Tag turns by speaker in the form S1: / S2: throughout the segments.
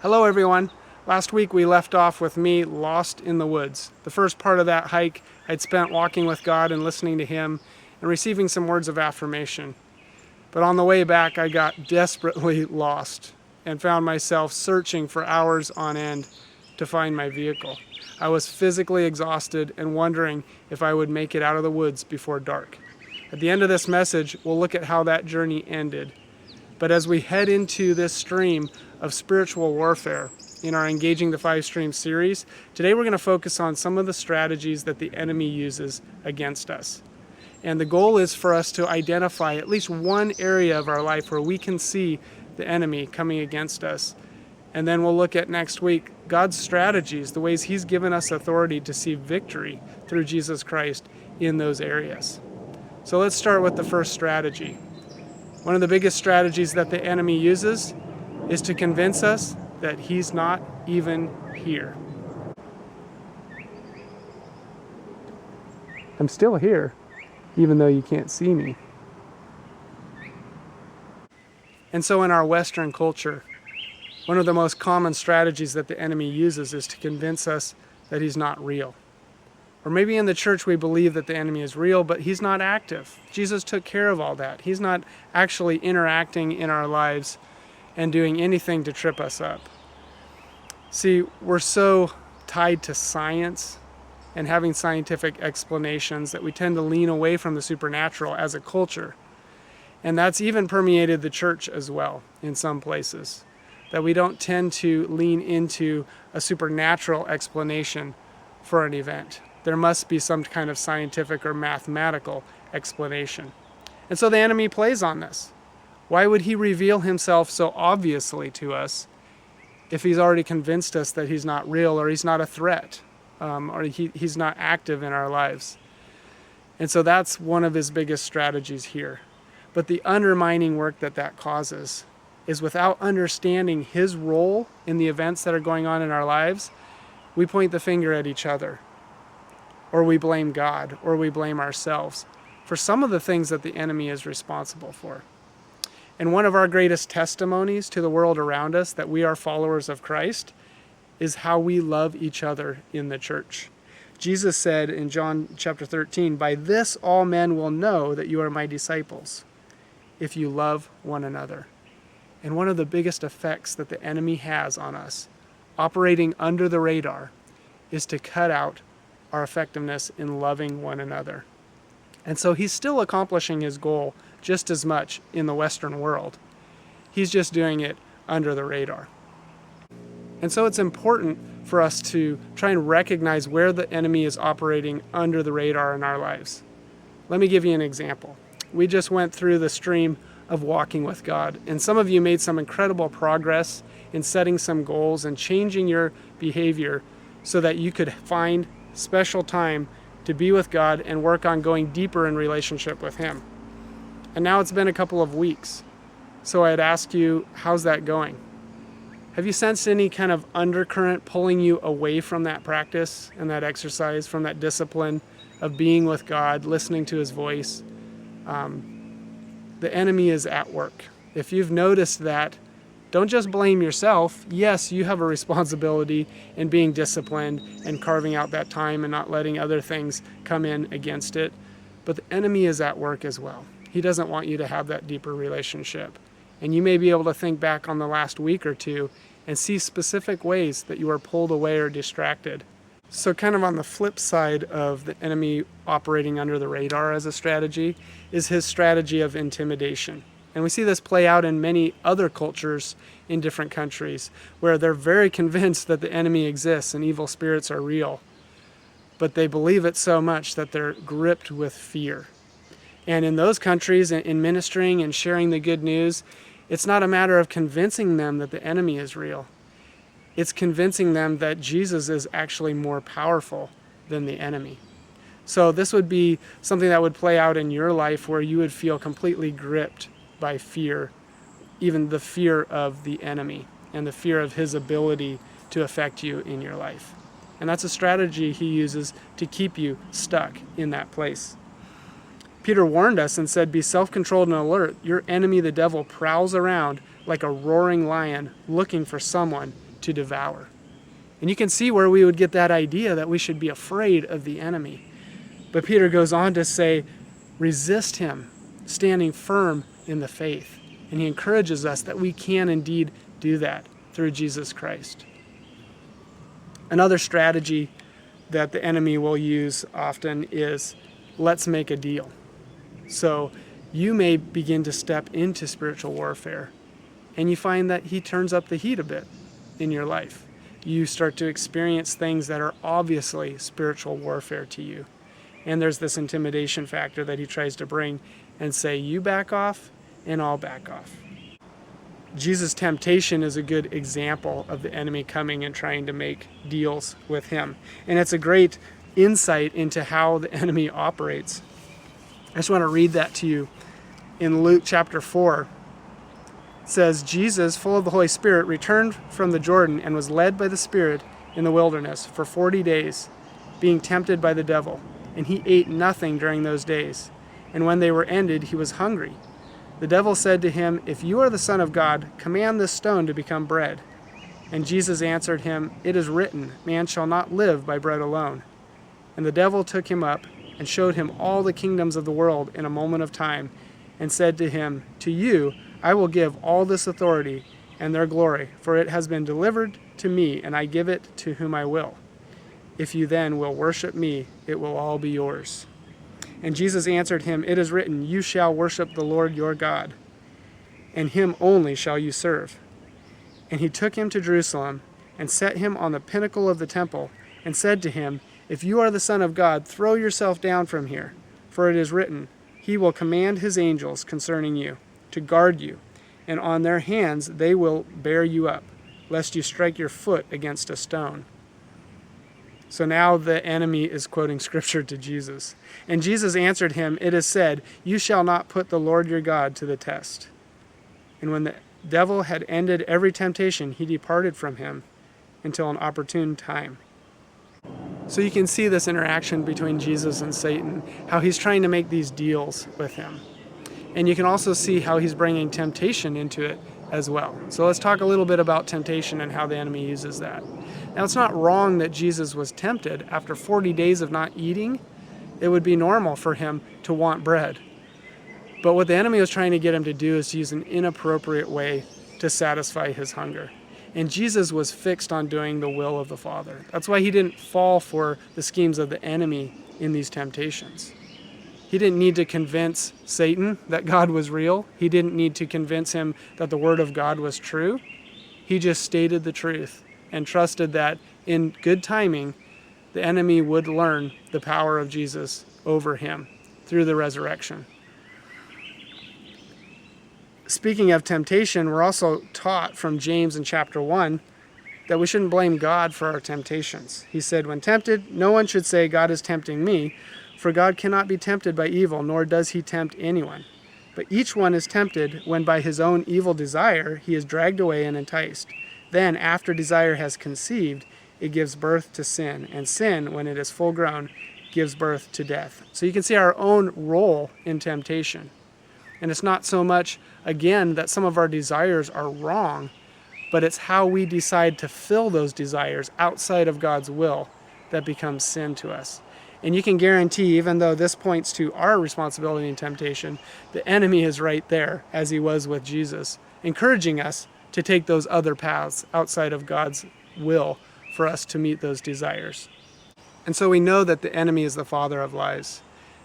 S1: Hello everyone. Last week we left off with me lost in the woods. The first part of that hike I'd spent walking with God and listening to Him and receiving some words of affirmation. But on the way back I got desperately lost and found myself searching for hours on end to find my vehicle. I was physically exhausted and wondering if I would make it out of the woods before dark. At the end of this message, we'll look at how that journey ended. But as we head into this stream of spiritual warfare in our Engaging the Five Streams series, today we're going to focus on some of the strategies that the enemy uses against us. And the goal is for us to identify at least one area of our life where we can see the enemy coming against us. And then we'll look at next week God's strategies, the ways He's given us authority to see victory through Jesus Christ in those areas. So let's start with the first strategy. One of the biggest strategies that the enemy uses is to convince us that He's not even here. I'm still here, even though you can't see me. And so in our Western culture, one of the most common strategies that the enemy uses is to convince us that He's not real. Or maybe in the church we believe that the enemy is real, but he's not active. Jesus took care of all that. He's not actually interacting in our lives and doing anything to trip us up. See, we're so tied to science and having scientific explanations that we tend to lean away from the supernatural as a culture. And that's even permeated the church as well in some places, that we don't tend to lean into a supernatural explanation for an event. There must be some kind of scientific or mathematical explanation. And so the enemy plays on this. Why would he reveal himself so obviously to us if he's already convinced us that he's not real, or he's not a threat, or he's not active in our lives? And so that's one of his biggest strategies here. But the undermining work that causes is, without understanding his role in the events that are going on in our lives, we point the finger at each other. Or we blame God, or we blame ourselves for some of the things that the enemy is responsible for. And one of our greatest testimonies to the world around us that we are followers of Christ is how we love each other in the church. Jesus said in John chapter 13, "By this all men will know that you are my disciples, if you love one another." And one of the biggest effects that the enemy has on us, operating under the radar, is to cut out our effectiveness in loving one another. And so he's still accomplishing his goal just as much in the Western world. He's just doing it under the radar. And so it's important for us to try and recognize where the enemy is operating under the radar in our lives. Let me give you an example. We just went through the stream of walking with God, and some of you made some incredible progress in setting some goals and changing your behavior so that you could find special time to be with God and work on going deeper in relationship with Him. And now it's been a couple of weeks. So I'd ask you, how's that going? Have you sensed any kind of undercurrent pulling you away from that practice and that exercise, from that discipline of being with God, listening to His voice? The enemy is at work. If you've noticed that, don't just blame yourself. Yes, you have a responsibility in being disciplined and carving out that time and not letting other things come in against it. But the enemy is at work as well. He doesn't want you to have that deeper relationship. And you may be able to think back on the last week or two and see specific ways that you are pulled away or distracted. So kind of on the flip side of the enemy operating under the radar as a strategy is his strategy of intimidation. And we see this play out in many other cultures in different countries, where they're very convinced that the enemy exists and evil spirits are real. But they believe it so much that they're gripped with fear. And in those countries, in ministering and sharing the good news, it's not a matter of convincing them that the enemy is real. It's convincing them that Jesus is actually more powerful than the enemy. So this would be something that would play out in your life, where you would feel completely gripped by fear, even the fear of the enemy and the fear of his ability to affect you in your life. And that's a strategy he uses to keep you stuck in that place. Peter warned us and said, "Be self-controlled and alert. Your enemy, the devil, prowls around like a roaring lion looking for someone to devour. And you can see where we would get that idea that we should be afraid of the enemy. But Peter goes on to say, resist him, standing firm in the faith. And he encourages us that we can indeed do that through Jesus Christ. Another strategy that the enemy will use often is, let's make a deal. So you may begin to step into spiritual warfare, and you find that he turns up the heat a bit in your life. You start to experience things that are obviously spiritual warfare to you. And there's this intimidation factor that he tries to bring and say, you back off and I'll back off. Jesus' temptation is a good example of the enemy coming and trying to make deals with him. And it's a great insight into how the enemy operates. I just want to read that to you. In Luke chapter 4, it says, Jesus, full of the Holy Spirit, returned from the Jordan and was led by the Spirit in the wilderness for 40 days, being tempted by the devil. And he ate nothing during those days. And when they were ended, he was hungry. The devil said to him, if you are the Son of God, command this stone to become bread. And Jesus answered him, it is written, man shall not live by bread alone. And the devil took him up and showed him all the kingdoms of the world in a moment of time, and said to him, to you I will give all this authority and their glory, for it has been delivered to me, and I give it to whom I will. If you then will worship me, it will all be yours. And Jesus answered him, it is written, you shall worship the Lord your God, and him only shall you serve. And he took him to Jerusalem, and set him on the pinnacle of the temple, and said to him, if you are the Son of God, throw yourself down from here, for it is written, he will command his angels concerning you, to guard you, and on their hands they will bear you up, lest you strike your foot against a stone. So now the enemy is quoting scripture to Jesus. And Jesus answered him, it is said, you shall not put the Lord your God to the test. And when the devil had ended every temptation, he departed from him until an opportune time. So you can see this interaction between Jesus and Satan, how he's trying to make these deals with him. And you can also see how he's bringing temptation into it as well. So let's talk a little bit about temptation and how the enemy uses that. Now, it's not wrong that Jesus was tempted. After 40 days of not eating, it would be normal for him to want bread. But what the enemy was trying to get him to do is to use an inappropriate way to satisfy his hunger. And Jesus was fixed on doing the will of the Father. That's why he didn't fall for the schemes of the enemy in these temptations. He didn't need to convince Satan that God was real. He didn't need to convince him that the Word of God was true. He just stated the truth and trusted that in good timing, the enemy would learn the power of Jesus over him through the resurrection. Speaking of temptation, we're also taught from James in chapter 1 that we shouldn't blame God for our temptations. He said, when tempted, no one should say, God is tempting me, for God cannot be tempted by evil, nor does he tempt anyone. But each one is tempted when by his own evil desire he is dragged away and enticed. Then, after desire has conceived, it gives birth to sin, and sin, when it is full grown, gives birth to death. So you can see our own role in temptation. And it's not so much, again, that some of our desires are wrong, but it's how we decide to fill those desires outside of God's will that becomes sin to us. And you can guarantee, even though this points to our responsibility in temptation, the enemy is right there, as he was with Jesus, encouraging us to take those other paths outside of God's will for us to meet those desires. And so we know that the enemy is the father of lies.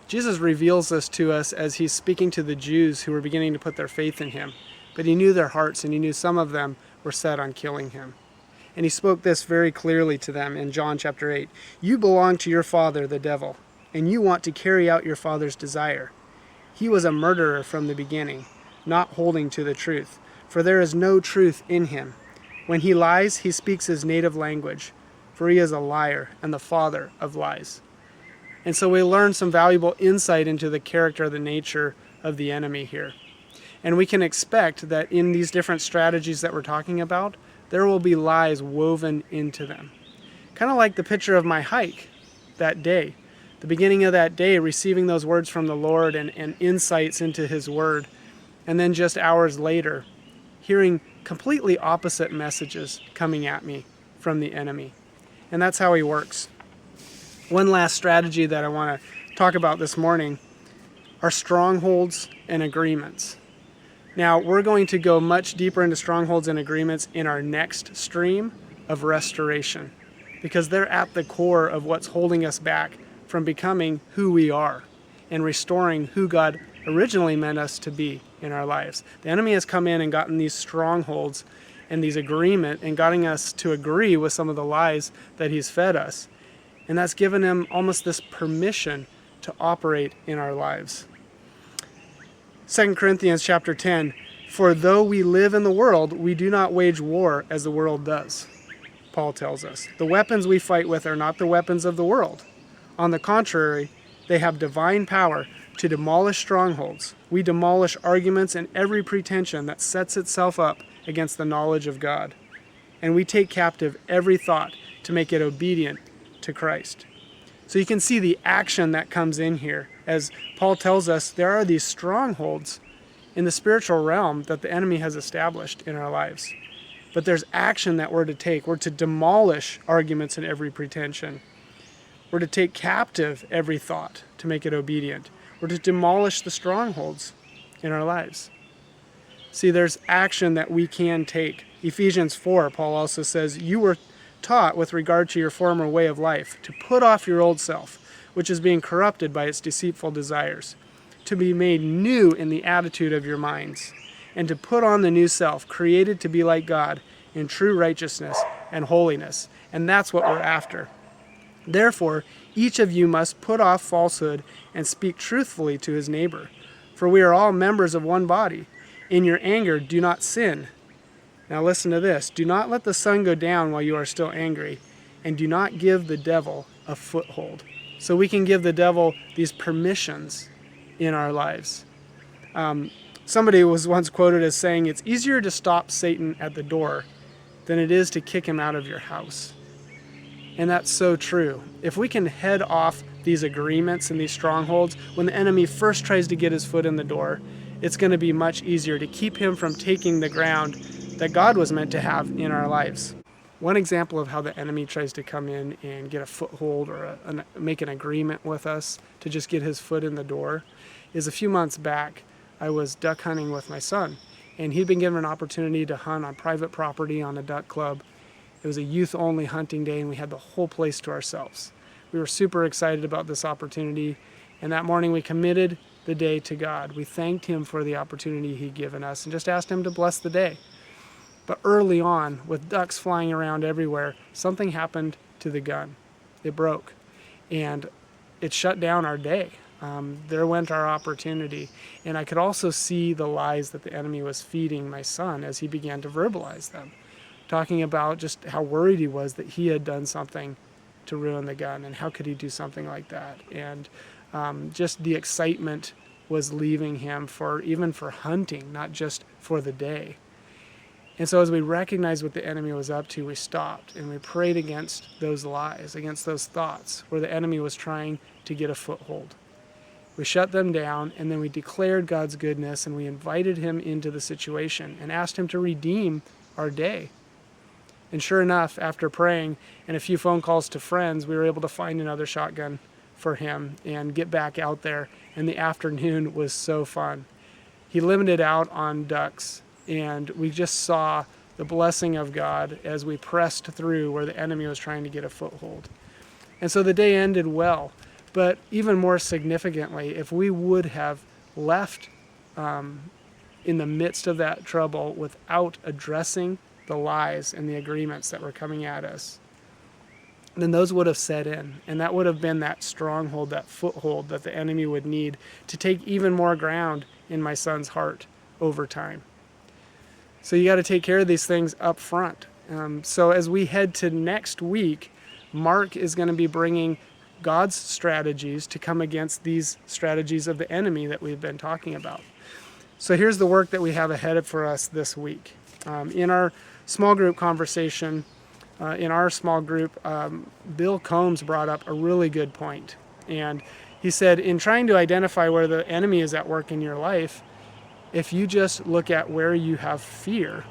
S1: Jesus reveals this to us as he's speaking to the Jews who were beginning to put their faith in him. But he knew their hearts, and he knew some of them were set on killing him. And he spoke this very clearly to them in John chapter 8. You belong to your father, the devil, and you want to carry out your father's desire. He was a murderer from the beginning, not holding to the truth, for there is no truth in him. When he lies, he speaks his native language, for he is a liar and the father of lies. And so we learn some valuable insight into the character, the nature of the enemy here. And we can expect that in these different strategies that we're talking about, there will be lies woven into them. Kind of like the picture of my hike that day. The beginning of that day, receiving those words from the Lord and insights into his word. And then just hours later, hearing completely opposite messages coming at me from the enemy. And that's how he works. One last strategy that I want to talk about this morning are strongholds and agreements. Now, we're going to go much deeper into strongholds and agreements in our next stream of restoration, because they're at the core of what's holding us back from becoming who we are and restoring who God originally meant us to be in our lives. The enemy has come in and gotten these strongholds and these agreement and gotten us to agree with some of the lies that he's fed us. And that's given him almost this permission to operate in our lives. 2 Corinthians chapter 10, for though we live in the world, we do not wage war as the world does. Paul tells us, the weapons we fight with are not the weapons of the world. On the contrary, they have divine power to demolish strongholds. We demolish arguments and every pretension that sets itself up against the knowledge of God. And we take captive every thought to make it obedient to Christ. So you can see the action that comes in here. As Paul tells us, there are these strongholds in the spiritual realm that the enemy has established in our lives. But there's action that we're to take. We're to demolish arguments and every pretension. We're to take captive every thought to make it obedient. We're to demolish the strongholds in our lives. See, there's action that we can take. Ephesians 4, Paul also says, you were taught with regard to your former way of life to put off your old self, which is being corrupted by its deceitful desires, to be made new in the attitude of your minds, and to put on the new self, created to be like God in true righteousness and holiness. And that's what we're after. Therefore, each of you must put off falsehood and speak truthfully to his neighbor, for we are all members of one body. In your anger, do not sin. Now listen to this. Do not let the sun go down while you are still angry, and do not give the devil a foothold. So we can give the devil these permissions in our lives. Somebody was once quoted as saying, it's easier to stop Satan at the door than it is to kick him out of your house. And that's so true. If we can head off these agreements and these strongholds, when the enemy first tries to get his foot in the door, it's going to be much easier to keep him from taking the ground that God was meant to have in our lives. One example of how the enemy tries to come in and get a foothold or make an agreement with us to just get his foot in the door is a few months back, I was duck hunting with my son, and he'd been given an opportunity to hunt on private property on a duck club. It was a youth-only hunting day, and we had the whole place to ourselves. We were super excited about this opportunity, and that morning we committed the day to God. We thanked him for the opportunity he'd given us and just asked him to bless the day. But early on, with ducks flying around everywhere, something happened to the gun. It broke, and it shut down our day. There went our opportunity. And I could also see the lies that the enemy was feeding my son as he began to verbalize them, talking about just how worried he was that he had done something to ruin the gun, and how could he do something like that. And just the excitement was leaving him even for hunting, not just for the day. And so as we recognized what the enemy was up to, we stopped and we prayed against those lies, against those thoughts where the enemy was trying to get a foothold. We shut them down, and then we declared God's goodness, and we invited him into the situation and asked him to redeem our day. And sure enough, after praying and a few phone calls to friends, we were able to find another shotgun for him and get back out there. And the afternoon was so fun. He limited out on ducks, and we just saw the blessing of God as we pressed through where the enemy was trying to get a foothold. And so the day ended well. But even more significantly, if we would have left in the midst of that trouble without addressing the lies and the agreements that were coming at us, then those would have set in. And that would have been that stronghold, that foothold that the enemy would need to take even more ground in my son's heart over time. So you got to take care of these things up front. So as we head to next week, Mark is going to be bringing God's strategies to come against these strategies of the enemy that we've been talking about. So here's the work that we have ahead for us this week. In our small group conversation, Bill Combs brought up a really good point. And he said, in trying to identify where the enemy is at work in your life, if you just look at where you have fear,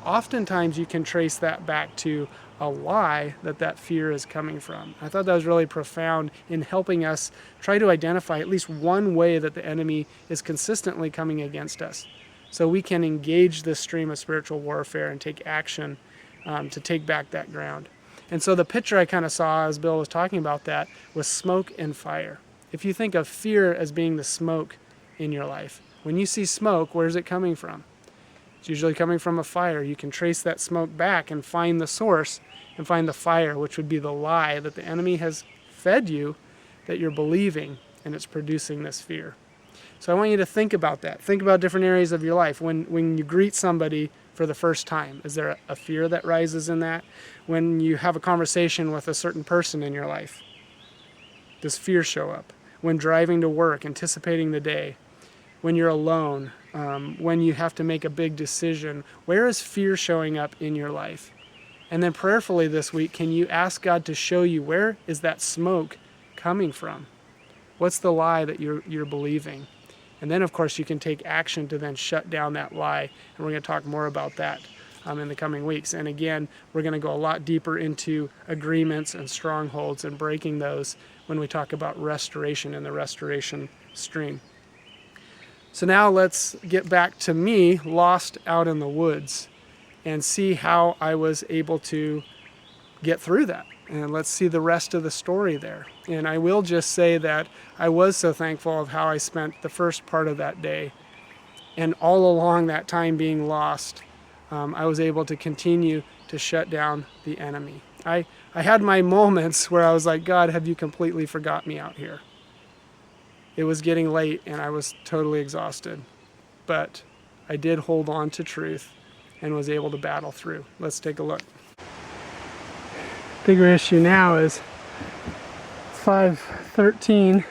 S1: oftentimes you can trace that back to a lie that fear is coming from. I thought that was really profound in helping us try to identify at least one way that the enemy is consistently coming against us, so we can engage this stream of spiritual warfare and take action to take back that ground. And so the picture I kind of saw as Bill was talking about that was smoke and fire. If you think of fear as being the smoke in your life, when you see smoke, where's it coming from? It's usually coming from a fire. You can trace that smoke back and find the source and find the fire, which would be the lie that the enemy has fed you, that you're believing, and it's producing this fear. So I want you to think about that. Think about different areas of your life. When you greet somebody for the first time, is there a fear that rises in that? When you have a conversation with a certain person in your life, does fear show up? When driving to work, anticipating the day, when you're alone, when you have to make a big decision, where is fear showing up in your life? And then prayerfully this week, can you ask God to show you where is that smoke coming from? What's the lie that you're believing? And then, of course, you can take action to then shut down that lie. And we're going to talk more about that in the coming weeks. And again, we're going to go a lot deeper into agreements and strongholds and breaking those when we talk about restoration and the restoration stream. So now let's get back to me lost out in the woods and see how I was able to get through that. And let's see the rest of the story there. And I will just say that I was so thankful of how I spent the first part of that day. And all along that time being lost, I was able to continue to shut down the enemy. I had my moments where I was like, God, have you completely forgot me out here? It was getting late and I was totally exhausted. But I did hold on to truth and was able to battle through. Let's take a look. Bigger issue now is 5:13,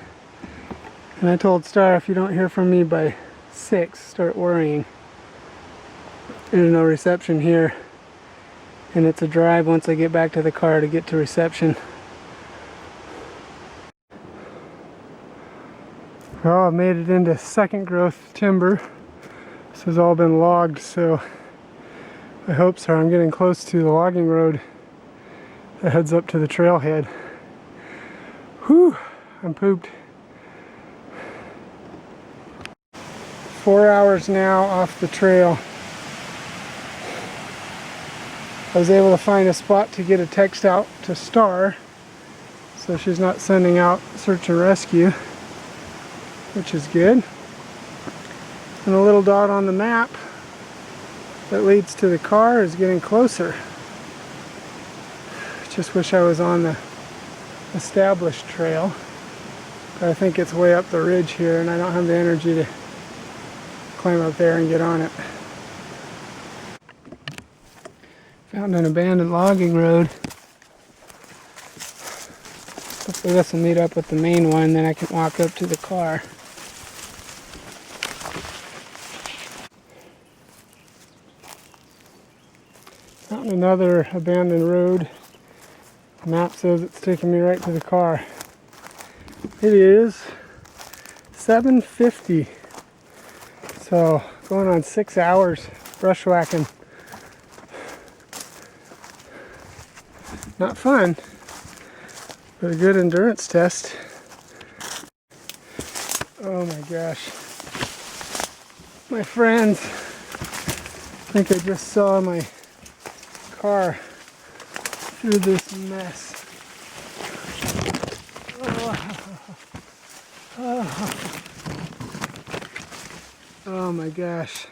S1: and I told Star if you don't hear from me by 6, start worrying. There's no reception here, and it's a drive once I get back to the car to get to reception. Well, I've made it into second growth timber. This has all been logged, so my hopes are I'm getting close to the logging road that heads up to the trailhead. Whew, I'm pooped. 4 hours now off the trail. I was able to find a spot to get a text out to Star, so she's not sending out search and rescue, which is good. And the little dot on the map that leads to the car is getting closer. Just wish I was on the established trail, but I think it's way up the ridge here and I don't have the energy to climb up there and get on it. Found an abandoned logging road. Hopefully this will meet up with the main one, then I can walk up to the car. Found another abandoned road. The map says it's taking me right to the car. It is 7:50. So going on 6 hours brushwhacking. Not fun, but a good endurance test. Oh my gosh. My friends, I think I just saw my car through this mess. Oh my gosh.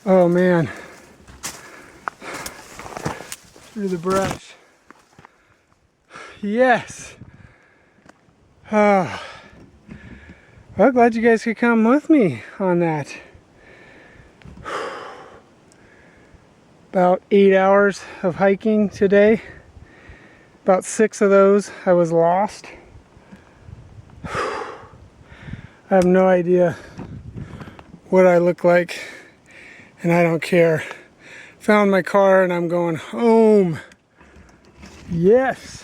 S1: Oh man. Through the brush. Yes. Oh. Well, glad you guys could come with me on that. About 8 hours of hiking today. About 6 of those I was lost. I have no idea what I look like, and I don't care. Found my car and I'm going home. Yes.